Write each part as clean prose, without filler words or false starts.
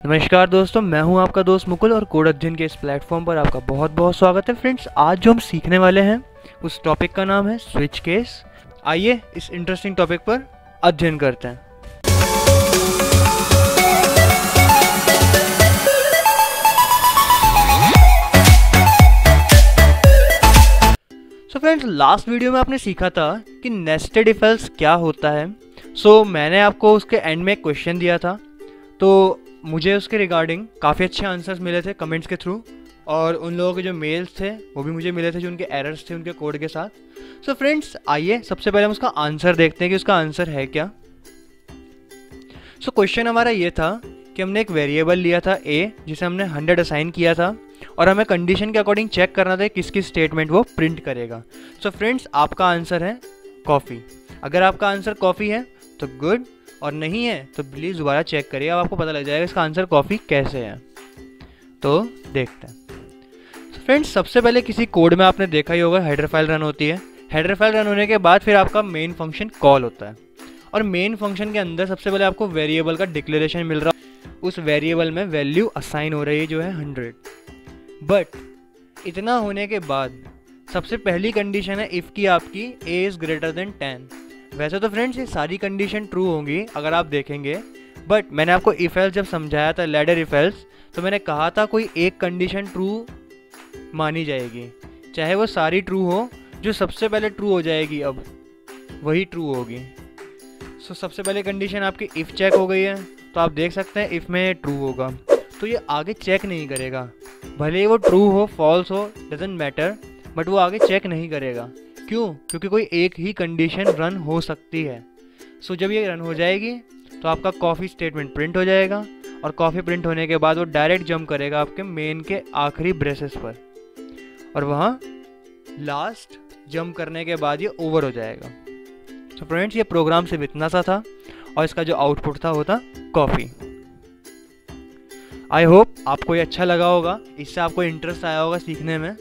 नमस्कार दोस्तों, मैं हूं आपका दोस्त मुकुल और कोड अध्ययन के इस प्लेटफॉर्म पर आपका बहुत बहुत स्वागत है। फ्रेंड्स, आज जो हम सीखने वाले हैं उस टॉपिक का नाम है स्विच केस। आइए इस इंटरेस्टिंग टॉपिक पर अध्ययन करते हैं। फ्रेंड्स, लास्ट वीडियो में आपने सीखा था कि नेस्टेड इफ एल्स क्या होता है। मैंने आपको उसके एंड में एक क्वेश्चन दिया था, तो मुझे उसके रिगार्डिंग काफ़ी अच्छे आंसर्स मिले थे कमेंट्स के थ्रू, और उन लोगों के जो मेल्स थे वो भी मुझे मिले थे जो उनके एरर्स थे उनके कोड के साथ। फ्रेंड्स, आइए सबसे पहले हम उसका आंसर देखते हैं कि उसका आंसर है क्या। क्वेश्चन हमारा ये था कि हमने एक वेरिएबल लिया था a, जिसे हमने 100 असाइन किया था, और हमें कंडीशन के अकॉर्डिंग चेक करना था किस किस स्टेटमेंट वो प्रिंट करेगा। फ्रेंड्स, आपका आंसर है कॉफ़ी। अगर आपका आंसर कॉफ़ी है तो गुड, और नहीं है तो प्लीज़ दोबारा चेक करिए, अब आपको पता लग जाएगा इसका आंसर कॉफ़ी कैसे है। तो देखते हैं। फ्रेंड्स, सबसे पहले किसी कोड में आपने देखा ही होगा हेडर फाइल रन होती है। हेडर फाइल रन होने के बाद फिर आपका मेन फंक्शन कॉल होता है, और मेन फंक्शन के अंदर सबसे पहले आपको वेरिएबल का डिक्लेरेशन मिल रहा है। उस वेरिएबल में वैल्यू असाइन हो रही है जो है 100। बट इतना होने के बाद सबसे पहली कंडीशन है इफ़ की आपकी a इज़ ग्रेटर देन 10। वैसे तो फ्रेंड्स ये सारी कंडीशन ट्रू होंगी अगर आप देखेंगे, बट मैंने आपको इफ एल्स जब समझाया था लैडर इफ एल्स, तो मैंने कहा था कोई एक कंडीशन ट्रू मानी जाएगी, चाहे वो सारी ट्रू हो, जो सबसे पहले ट्रू हो जाएगी अब वही ट्रू होगी। सबसे पहले कंडीशन आपकी इफ़ चेक हो गई है, तो आप देख सकते हैं इफ़ में ट्रू होगा, तो ये आगे चेक नहीं करेगा, भले ही वो ट्रू हो फॉल्स हो डजेंट मैटर, बट वो आगे चेक नहीं करेगा। क्यों? क्योंकि कोई एक ही कंडीशन रन हो सकती है। जब ये रन हो जाएगी तो आपका कॉफ़ी स्टेटमेंट प्रिंट हो जाएगा, और कॉफ़ी प्रिंट होने के बाद वो डायरेक्ट जंप करेगा आपके मेन के आखिरी ब्रेसेस पर, और वहाँ लास्ट जंप करने के बाद ये ओवर हो जाएगा। फ्रेंड्स, ये प्रोग्राम सिर्फ इतना सा था, और इसका जो आउटपुट था वो था कॉफ़ी। आई होप आपको ये अच्छा लगा होगा, इससे आपको इंटरेस्ट आया होगा सीखने में।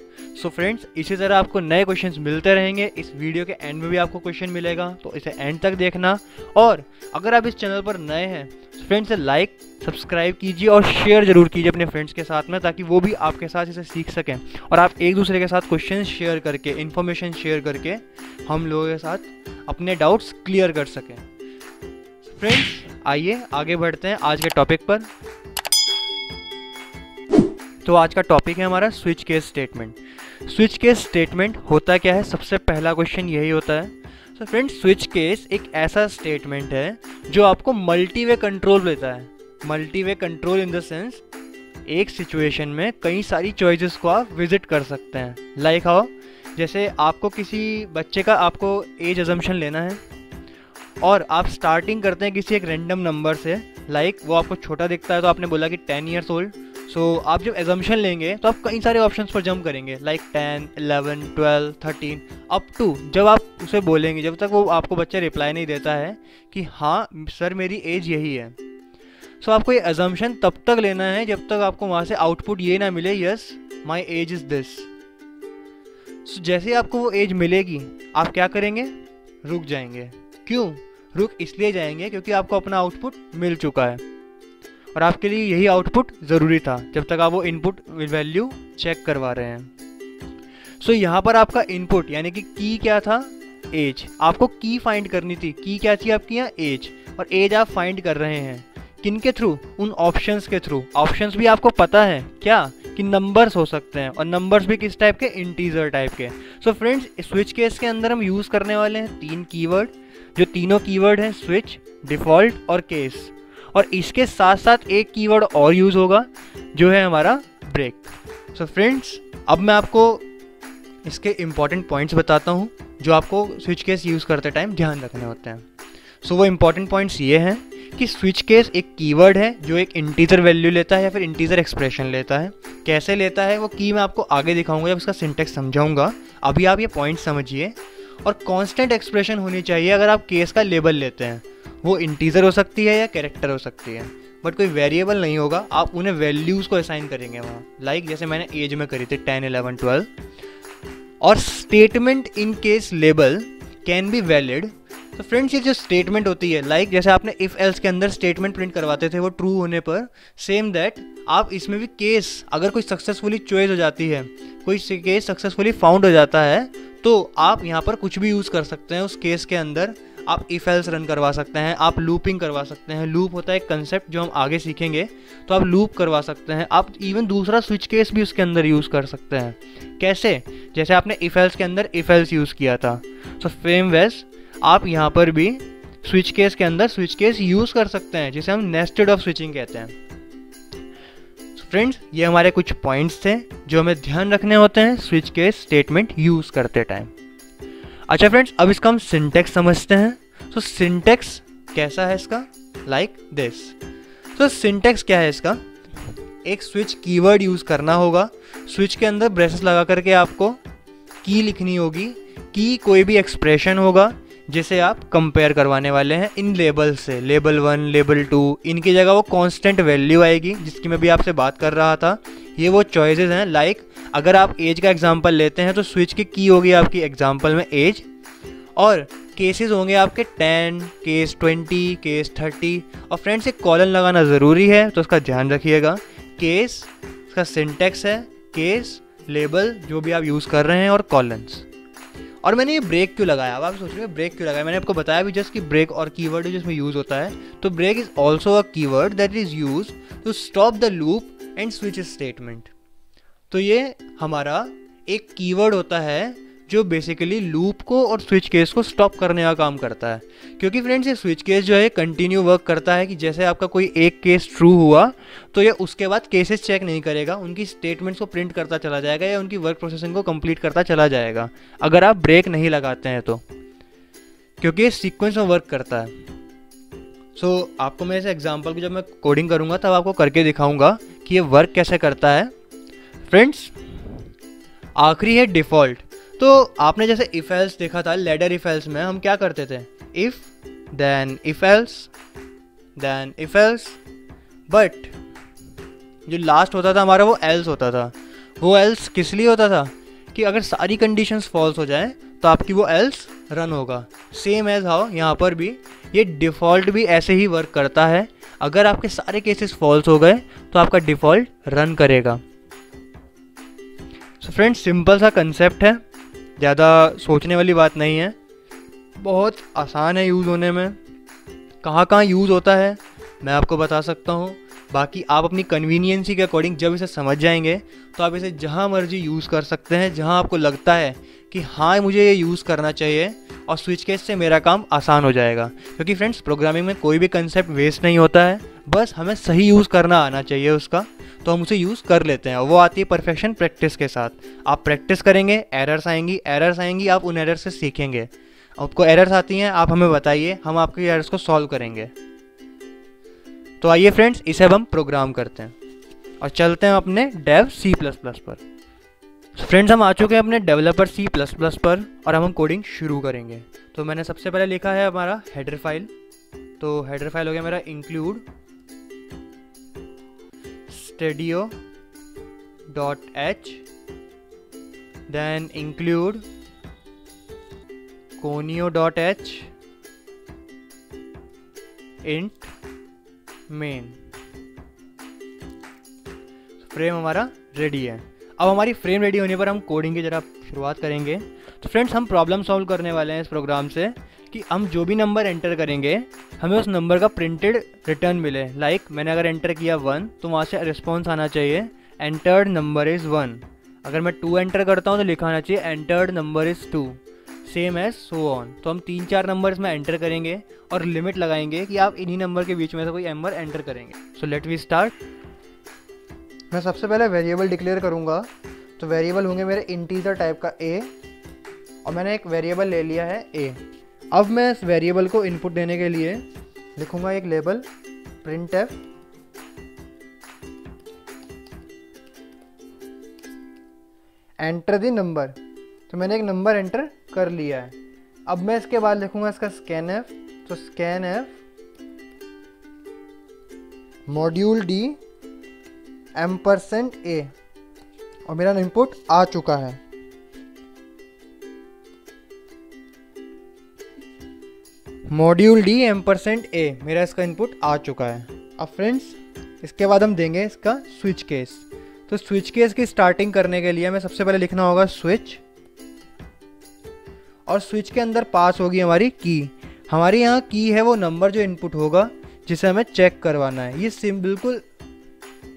फ्रेंड्स, इसी तरह आपको नए क्वेश्चंस मिलते रहेंगे। इस वीडियो के एंड में भी आपको क्वेश्चन मिलेगा, तो इसे एंड तक देखना। और अगर आप इस चैनल पर नए हैं तो फ्रेंड्स लाइक सब्सक्राइब कीजिए और शेयर जरूर कीजिए अपने फ्रेंड्स के साथ में, ताकि वो भी आपके साथ इसे सीख सकें, और आप एक दूसरे के साथ क्वेश्चन शेयर करके, इन्फॉर्मेशन शेयर करके हम लोगों के साथ अपने डाउट्स क्लियर कर सकें। फ्रेंड्स, आइए आगे बढ़ते हैं आज के टॉपिक पर। तो आज का टॉपिक है हमारा switch case statement. Switch case statement होता क्या है, सबसे पहला क्वेश्चन यही होता है। फ्रेंड्स, स्विच केस एक ऐसा स्टेटमेंट है जो आपको मल्टी वे कंट्रोल देता है। Multi way control in the sense, एक सिचुएशन में कई सारी चॉइसेस को आप विजिट कर सकते हैं। लाइक हाउ, जैसे आपको किसी बच्चे का आपको एज अजम्पशन लेना है, और आप स्टार्टिंग करते हैं किसी एक रैंडम नंबर से। लाइक वो आपको छोटा दिखता है तो आपने बोला कि 10 ईयर्स ओल्ड। आप जब एजम्पशन लेंगे तो आप कई सारे ऑप्शंस पर जंप करेंगे, लाइक 10, 11, 12, 13 अप टू जब आप उसे बोलेंगे, जब तक वो आपको बच्चा रिप्लाई नहीं देता है कि हाँ सर मेरी एज यही है। आपको ये एजम्पशन तब तक लेना है जब तक आपको वहाँ से आउटपुट ये ना मिले yes my age is this. जैसे ही आपको वो एज मिलेगी आप क्या करेंगे? रुक जाएंगे। क्यों रुक इसलिए जाएंगे? क्योंकि आपको अपना आउटपुट मिल चुका है, और आपके लिए यही आउटपुट ज़रूरी था जब तक आप वो इनपुट वैल्यू चेक करवा रहे हैं। यहाँ पर आपका इनपुट यानी कि की क्या था? एज। आपको की फाइंड करनी थी। की क्या थी आपकी यहाँ? एज। और एज आप फाइंड कर रहे हैं किन के थ्रू? उन ऑप्शंस के थ्रू। ऑप्शंस भी आपको पता है क्या कि नंबर्स हो सकते हैं, और नंबर्स भी किस टाइप के? इंटीजर टाइप के। फ्रेंड्स, स्विच केस के अंदर हम यूज़ करने वाले हैं 3 कीवर्ड, जो तीनों कीवर्ड हैं स्विच, डिफ़ॉल्ट और केस। और इसके साथ साथ एक कीवर्ड और यूज़ होगा जो है हमारा ब्रेक। फ्रेंड्स, अब मैं आपको इसके इम्पॉर्टेंट पॉइंट्स बताता हूँ जो आपको स्विच केस यूज़ करते टाइम ध्यान रखने होते हैं। वो इम्पॉर्टेंट पॉइंट्स ये हैं कि स्विच केस एक कीवर्ड है जो एक इंटीजर वैल्यू लेता है या फिर इंटीजर एक्सप्रेशन लेता है। कैसे लेता है वो की मैं आपको आगे दिखाऊंगा जब उसका सिंटेक्स समझाऊंगा। अभी आप ये पॉइंट समझिए। और कांस्टेंट एक्सप्रेशन होनी चाहिए अगर आप केस का लेबल लेते हैं। वो इंटीजर हो सकती है या कैरेक्टर हो सकती है, बट कोई वेरिएबल नहीं होगा। आप उन्हें वैल्यूज़ को असाइन करेंगे वहाँ, लाइक जैसे मैंने एज में करी थी 10, 11, 12। और statement in case label can be valid तो फ्रेंड्स ये जो स्टेटमेंट होती है, लाइक जैसे आपने इफ एल्स के अंदर स्टेटमेंट प्रिंट करवाते थे वो ट्रू होने पर, सेम दैट आप इसमें भी केस, अगर कोई सक्सेसफुली चॉइस हो जाती है, कोई केस सक्सेसफुली फाउंड हो जाता है, तो आप यहाँ पर कुछ भी यूज़ कर सकते हैं उस केस के अंदर। आप इफ एल्स रन करवा सकते हैं, आप लूपिंग करवा सकते हैं। लूप होता है एक कंसेप्ट जो हम आगे सीखेंगे, तो आप लूप करवा सकते हैं। आप इवन दूसरा स्विच केस भी उसके अंदर यूज़ कर सकते हैं। कैसे? जैसे आपने इफ एल्स के अंदर इफ एल्स यूज़ किया था, सो सेम वेज आप यहाँ पर भी स्विच केस के अंदर स्विच केस यूज़ कर सकते हैं, जिसे हम नेस्टेड ऑफ स्विचिंग कहते हैं। फ्रेंड्स ये हमारे कुछ पॉइंट्स थे जो हमें ध्यान रखने होते हैं स्विच केस स्टेटमेंट यूज़ करते टाइम। अच्छा फ्रेंड्स, अब इसका हम सिंटेक्स समझते हैं। सो सिंटेक्स कैसा है इसका? Like this. सो सिंटेक्स क्या है इसका? एक स्विच कीवर्ड यूज़ करना होगा, स्विच के अंदर ब्रेसेस लगा करके आपको की लिखनी होगी। की कोई भी एक्सप्रेशन होगा जिसे आप कंपेयर करवाने वाले हैं इन लेबल से, लेबल 1, लेबल 2, इनकी जगह वो कांस्टेंट वैल्यू आएगी जिसकी मैं भी आपसे बात कर रहा था। ये वो चॉइसेस हैं, लाइक अगर आप एज का एग्जांपल लेते हैं तो स्विच की होगी आपकी एग्जांपल में एज, और केसेस होंगे आपके 10, केस 20, केस 30। और फ्रेंड्स एक कॉलन लगाना ज़रूरी है, तो उसका ध्यान रखिएगा। केस इसका सिंटेक्स है, केस, लेबल जो भी आप यूज़ कर रहे हैं, और कॉलन्स। और मैंने ये ब्रेक क्यों लगाया? अब आप सोच रहे हैं ब्रेक क्यों लगाया? मैंने आपको बताया भी जस्ट कि ब्रेक और कीवर्ड जिसमें यूज़ होता है। तो break is also a keyword that is use to stop the loop and switch statement. तो ये हमारा एक कीवर्ड होता है जो बेसिकली लूप को और स्विच केस को स्टॉप करने का काम करता है। क्योंकि फ्रेंड्स ये स्विच केस जो है कंटिन्यू वर्क करता है कि जैसे आपका कोई एक केस ट्रू हुआ तो ये उसके बाद केसेस चेक नहीं करेगा, उनकी स्टेटमेंट्स को प्रिंट करता चला जाएगा या उनकी वर्क प्रोसेसिंग को कंप्लीट करता चला जाएगा अगर आप ब्रेक नहीं लगाते हैं तो, क्योंकि ये सीक्वेंस में वर्क करता है। सो आपको मैं इस एग्जाम्पल की जब मैं कोडिंग करूँगा तब आपको करके दिखाऊँगा कि ये वर्क कैसे करता है। फ्रेंड्स आखिरी है डिफ़ॉल्ट। तो आपने जैसे इफ एल्स देखा था, लैडर इफ एल्स में हम क्या करते थे? If then if else, but जो लास्ट होता था हमारा वो एल्स होता था। वो एल्स किस लिए होता था? कि अगर सारी कंडीशंस फॉल्स हो जाएं तो आपकी वो एल्स रन होगा। सेम एज हाउ यहाँ पर भी ये डिफ़ॉल्ट भी ऐसे ही वर्क करता है। अगर आपके सारे केसेस फॉल्स हो गए तो आपका डिफ़ॉल्ट रन करेगा। सो फ्रेंड्स सिंपल सा कंसेप्ट है, ज़्यादा सोचने वाली बात नहीं है, बहुत आसान है यूज़ होने में। कहाँ कहाँ यूज़ होता है मैं आपको बता सकता हूँ, बाकी आप अपनी कन्वीनियंसी के अकॉर्डिंग जब इसे समझ जाएंगे तो आप इसे जहाँ मर्जी यूज़ कर सकते हैं, जहाँ आपको लगता है कि हाँ मुझे ये यूज़ करना चाहिए और स्विच केस से मेरा काम आसान हो जाएगा। क्योंकि फ्रेंड्स प्रोग्रामिंग में कोई भी कंसेप्ट वेस्ट नहीं होता है, बस हमें सही यूज़ करना आना चाहिए उसका, तो हम उसे यूज़ कर लेते हैं। और वो आती है परफेक्शन प्रैक्टिस के साथ। आप प्रैक्टिस करेंगे, एरर्स आएंगी, आप उन एरर्स से सीखेंगे। आपको एरर्स आती हैं आप हमें बताइए, हम आपकी एरर्स को सॉल्व करेंगे। तो आइए फ्रेंड्स इसे अब हम प्रोग्राम करते हैं और चलते हैं अपने डेव C++ पर। फ्रेंड्स हम आ चुके हैं अपने डेवलपर C++ पर और अब हम कोडिंग शुरू करेंगे। तो मैंने सबसे पहले लिखा है हमारा हेडर फाइल। तो हेडर फाइल हो गया मेरा include stadio.h, then include conio.h, int main। Frame हमारा रेडी है। अब हमारी फ्रेम रेडी होने पर हम कोडिंग की जरा शुरुआत करेंगे। तो फ्रेंड्स हम प्रॉब्लम सॉल्व करने वाले हैं इस प्रोग्राम से कि हम जो भी नंबर एंटर करेंगे हमें उस नंबर का प्रिंटेड रिटर्न मिले। लाइक मैंने अगर एंटर किया 1 तो वहाँ से रिस्पॉन्स आना चाहिए एंटर्ड नंबर इज़ 1। अगर मैं 2 एंटर करता हूँ तो लिखा आना चाहिए entered number is 2, same as so on. तो हम 3-4 नंबर इसमें एंटर करेंगे और लिमिट लगाएंगे कि आप इन्हीं नंबर के बीच में से कोई नंबर एंटर करेंगे। So let we start. मैं सबसे पहले वेरिएबल डिक्लेयर करूँगा। तो वेरिएबल होंगे मेरे इंटीजर टाइप का a, और मैंने एक वेरिएबल ले लिया है a। अब मैं इस वेरिएबल को इनपुट देने के लिए लिखूँगा एक label printf enter the number. तो मैंने एक नंबर एंटर कर लिया है। अब मैं इसके बाद लिखूँगा इसका scanf। तो scanf मॉड्यूल d %a, और मेरा इनपुट आ चुका है। मॉड्यूल डी %a मेरा इसका इनपुट आ चुका है। अब फ्रेंड्स इसके बाद हम देंगे इसका स्विच केस। तो स्विच केस की स्टार्टिंग करने के लिए हमें सबसे पहले लिखना होगा स्विच, और स्विच के अंदर पास होगी हमारी की। हमारी यहाँ की है वो नंबर जो इनपुट होगा जिसे हमें चेक करवाना है। ये बिल्कुल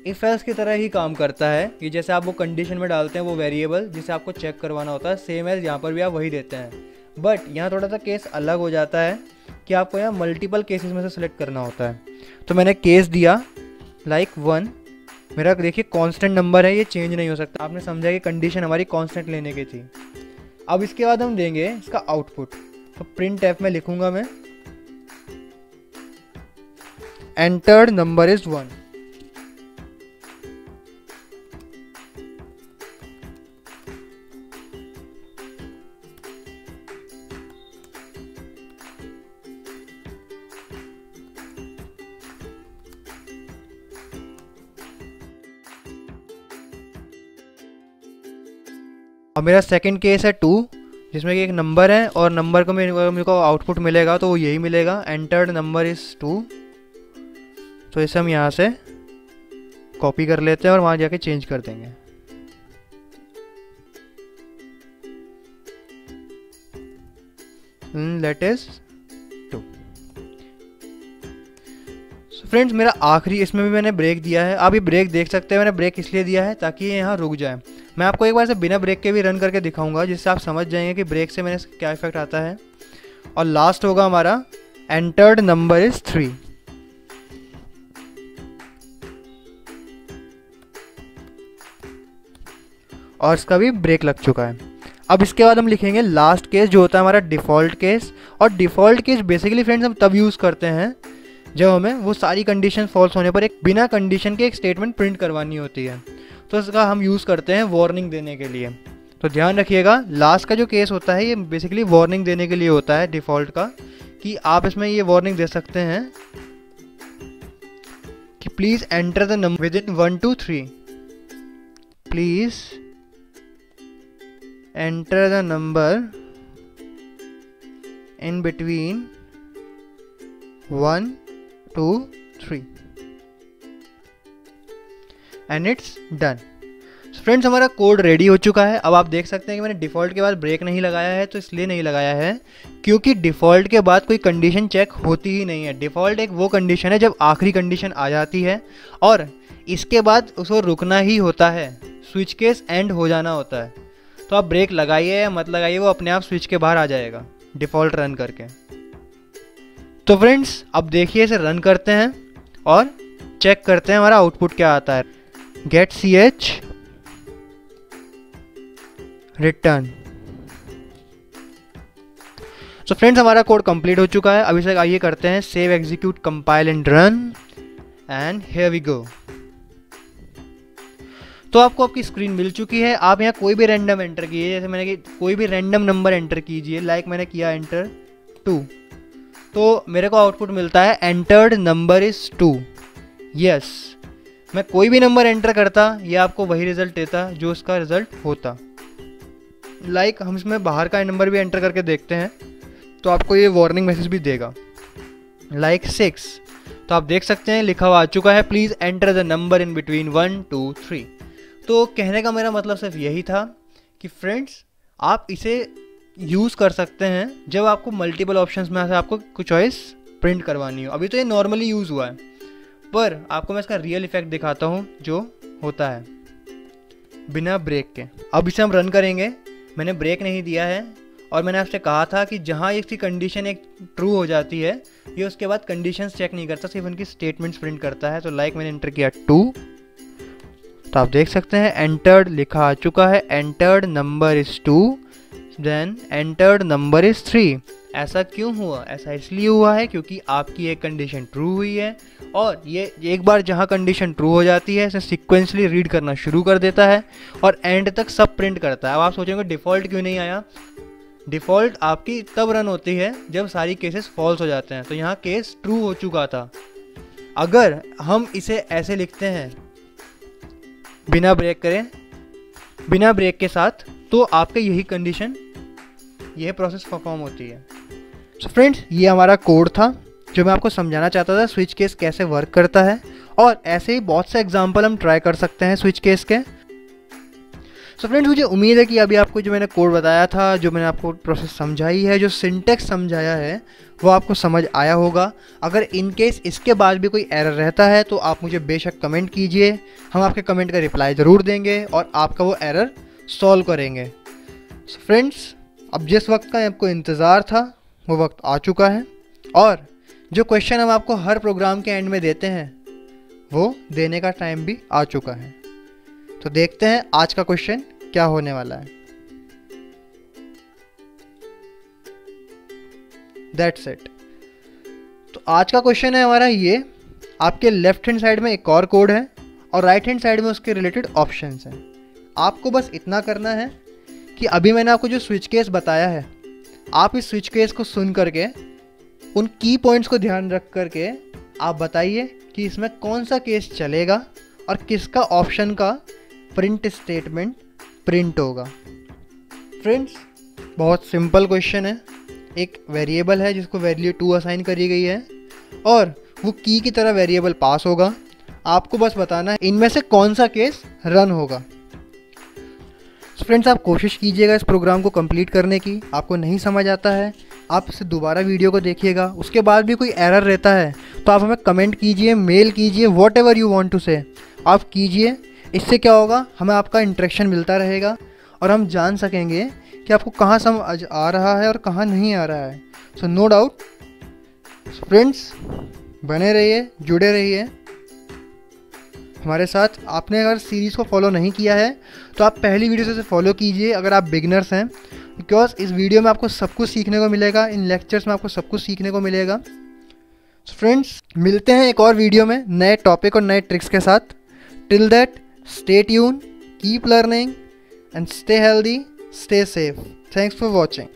इफ एल्स की तरह ही काम करता है। ये जैसे आप वो कंडीशन में डालते हैं वो वेरिएबल जिसे आपको चेक करवाना होता है, सेम एज यहाँ पर भी आप वही देते हैं। बट यहाँ थोड़ा सा केस अलग हो जाता है कि आपको यहाँ मल्टीपल केसेस में से सिलेक्ट करना होता है। तो मैंने केस दिया लाइक 1। मेरा देखिए कांस्टेंट नंबर है, ये चेंज नहीं हो सकता। आपने समझा कि कंडीशन हमारी कांस्टेंट लेने की थी। अब इसके बाद हम देंगे इसका आउटपुट। तो प्रिंट एफ में लिखूंगा मैं एंटर्ड नंबर इज 1। अब मेरा सेकंड केस है 2, जिसमें कि एक नंबर है और नंबर को मेरे को आउटपुट मिलेगा तो वो यही मिलेगा, एंटर्ड नंबर इज़ 2। तो इसे हम यहाँ से कॉपी कर लेते हैं और वहाँ जाके चेंज कर देंगे। That is 2। फ्रेंड्स मेरा आखिरी, इसमें भी मैंने ब्रेक दिया है। आप ये ब्रेक देख सकते हैं, मैंने ब्रेक इसलिए दिया है ताकि ये यहाँ रुक जाए। मैं आपको एक बार से बिना ब्रेक के भी रन करके दिखाऊंगा, जिससे आप समझ जाएंगे कि ब्रेक से मैंने क्या इफेक्ट आता है। और लास्ट होगा हमारा एंटर्ड नंबर इज 3। और इसका भी ब्रेक लग चुका है। अब इसके बाद हम लिखेंगे लास्ट केस जो होता है हमारा डिफ़ॉल्ट केस। और डिफ़ॉल्ट केस बेसिकली फ्रेंड्स हम तब यूज़ करते हैं जब हमें वो सारी कंडीशन फॉल्स होने पर एक बिना कंडीशन के एक स्टेटमेंट प्रिंट करवानी होती है। तो इसका हम यूज़ करते हैं वार्निंग देने के लिए। तो ध्यान रखिएगा लास्ट का जो केस होता है ये बेसिकली वार्निंग देने के लिए होता है डिफ़ॉल्ट का, कि आप इसमें ये वार्निंग दे सकते हैं कि please enter the number with in 1 to 3। Please enter the number in between 1 to 3 and it's done. Friends हमारा कोड रेडी हो चुका है। अब आप देख सकते हैं कि मैंने डिफ़ॉल्ट के बाद ब्रेक नहीं लगाया है। तो इसलिए नहीं लगाया है क्योंकि डिफ़ॉल्ट के बाद कोई कंडीशन चेक होती ही नहीं है। डिफ़ॉल्ट एक वो कंडीशन है जब आखिरी कंडीशन आ जाती है और इसके बाद उसको रुकना ही होता है, स्विच केस एंड हो जाना होता है। तो आप ब्रेक लगाइए या मत लगाइए, वो अपने आप स्विच के बाहर आ जाएगा डिफ़ॉल्ट रन करके। तो फ्रेंड्स अब देखिए इसे रन करते हैं और चेक करते हैं हमारा आउटपुट क्या आता है। Get ch return. तो फ्रेंड्स हमारा कोड कंप्लीट हो चुका है। अभी से आइए करते हैं save, execute, compile and run, and here we go. तो आपको आपकी स्क्रीन मिल चुकी है। आप यहाँ कोई भी रैंडम एंटर कीजिए, जैसे मैंने कोई भी रैंडम नंबर एंटर कीजिए, लाइक मैंने किया एंटर 2। तो मेरे को आउटपुट मिलता है एंटर्ड नंबर इज 2। यस, मैं कोई भी नंबर एंटर करता ये आपको वही रिजल्ट देता जो उसका रिजल्ट होता। लाइक हम इसमें बाहर का नंबर भी एंटर करके देखते हैं तो आपको ये वार्निंग मैसेज भी देगा, लाइक 6। तो आप देख सकते हैं लिखा हुआ आ चुका है, please enter the number in between 1 to 3। तो कहने का मेरा मतलब सिर्फ यही था कि फ्रेंड्स आप इसे यूज़ कर सकते हैं जब आपको मल्टीपल ऑप्शंस में से आपको कुछ चॉइस प्रिंट करवानी हो। अभी तो ये नॉर्मली यूज़ हुआ है, पर आपको मैं इसका रियल इफेक्ट दिखाता हूँ जो होता है बिना ब्रेक के। अब इसे हम रन करेंगे। मैंने ब्रेक नहीं दिया है और मैंने आपसे कहा था कि जहाँ इसकी कंडीशन एक ट्रू हो जाती है ये उसके बाद कंडीशंस चेक नहीं करता, सिर्फ उनकी स्टेटमेंट्स प्रिंट करता है। तो लाइक मैंने एंटर किया 2, तो आप देख सकते हैं एंटर्ड लिखा आ चुका है, entered number is 2, then entered number is 3। ऐसा क्यों हुआ? ऐसा इसलिए हुआ है क्योंकि आपकी एक कंडीशन ट्रू हुई है और ये एक बार जहाँ कंडीशन ट्रू हो जाती है इसे सीक्वेंसली रीड करना शुरू कर देता है और एंड तक सब प्रिंट करता है। अब आप सोचेंगे डिफ़ॉल्ट क्यों नहीं आया? डिफ़ॉल्ट आपकी तब रन होती है जब सारी केसेस फॉल्स हो जाते हैं। तो यहाँ केस ट्रू हो चुका था। अगर हम इसे ऐसे लिखते हैं बिना ब्रेक करें, बिना ब्रेक के साथ, तो आपके यही कंडीशन, यह प्रोसेस परफॉर्म होती है। सो फ्रेंड्स, ये हमारा कोड था जो मैं आपको समझाना चाहता था स्विच केस कैसे वर्क करता है, और ऐसे ही बहुत से एग्जाम्पल हम ट्राई कर सकते हैं स्विच केस के। सो फ्रेंड्स, मुझे उम्मीद है कि अभी आपको जो मैंने कोड बताया था, जो मैंने आपको प्रोसेस समझाई है, जो सिंटेक्स समझाया है, वो आपको समझ आया होगा। अगर इन केस इसके बाद भी कोई एरर रहता है तो आप मुझे बेशक कमेंट कीजिए, हम आपके कमेंट का रिप्लाई ज़रूर देंगे और आपका वो एरर सॉल्व करेंगे। सो फ्रेंड्स, अब जिस वक्त का आपको इंतज़ार था वो वक्त आ चुका है, और जो क्वेश्चन हम आपको हर प्रोग्राम के एंड में देते हैं वो देने का टाइम भी आ चुका है। तो देखते हैं आज का क्वेश्चन क्या होने वाला है। That's it. तो आज का क्वेश्चन है हमारा ये, आपके लेफ्ट हैंड साइड में एक और कोड है और राइट हैंड साइड में उसके रिलेटेड ऑप्शंस हैं। आपको बस इतना करना है कि अभी मैंने आपको जो स्विच केस बताया है, आप इस स्विच केस को सुन करके उन की पॉइंट्स को ध्यान रख करके आप बताइए कि इसमें कौन सा केस चलेगा और किसका ऑप्शन का प्रिंट स्टेटमेंट प्रिंट होगा। फ्रेंड्स, बहुत सिंपल क्वेश्चन है। एक वेरिएबल है जिसको वैल्यू 2 असाइन करी गई है और वो की की तरह वेरिएबल पास होगा। आपको बस बताना है इनमें से कौन सा केस रन होगा। फ्रेंड्स, आप कोशिश कीजिएगा इस प्रोग्राम को कंप्लीट करने की। आपको नहीं समझ आता है आप इसे दोबारा वीडियो को देखिएगा, उसके बाद भी कोई एरर रहता है तो आप हमें कमेंट कीजिए, मेल कीजिए, whatever you want to say आप कीजिए। इससे क्या होगा, हमें आपका इंटरेक्शन मिलता रहेगा और हम जान सकेंगे कि आपको कहाँ समझ आ रहा है और कहाँ नहीं आ रहा है। सो नो डाउट फ्रेंड्स, बने रहिए, जुड़े रहिए हमारे साथ। आपने अगर सीरीज़ को फॉलो नहीं किया है तो आप पहली वीडियो से फॉलो कीजिए अगर आप बिगिनर्स हैं, बिकॉज इस वीडियो में आपको सब कुछ सीखने को मिलेगा, इन लेक्चर्स में आपको सब कुछ सीखने को मिलेगा। फ्रेंड्स, मिलते हैं एक और वीडियो में नए टॉपिक और नए ट्रिक्स के साथ। Till that, stay tuned, keep learning and stay healthy, stay safe. Thanks for watching.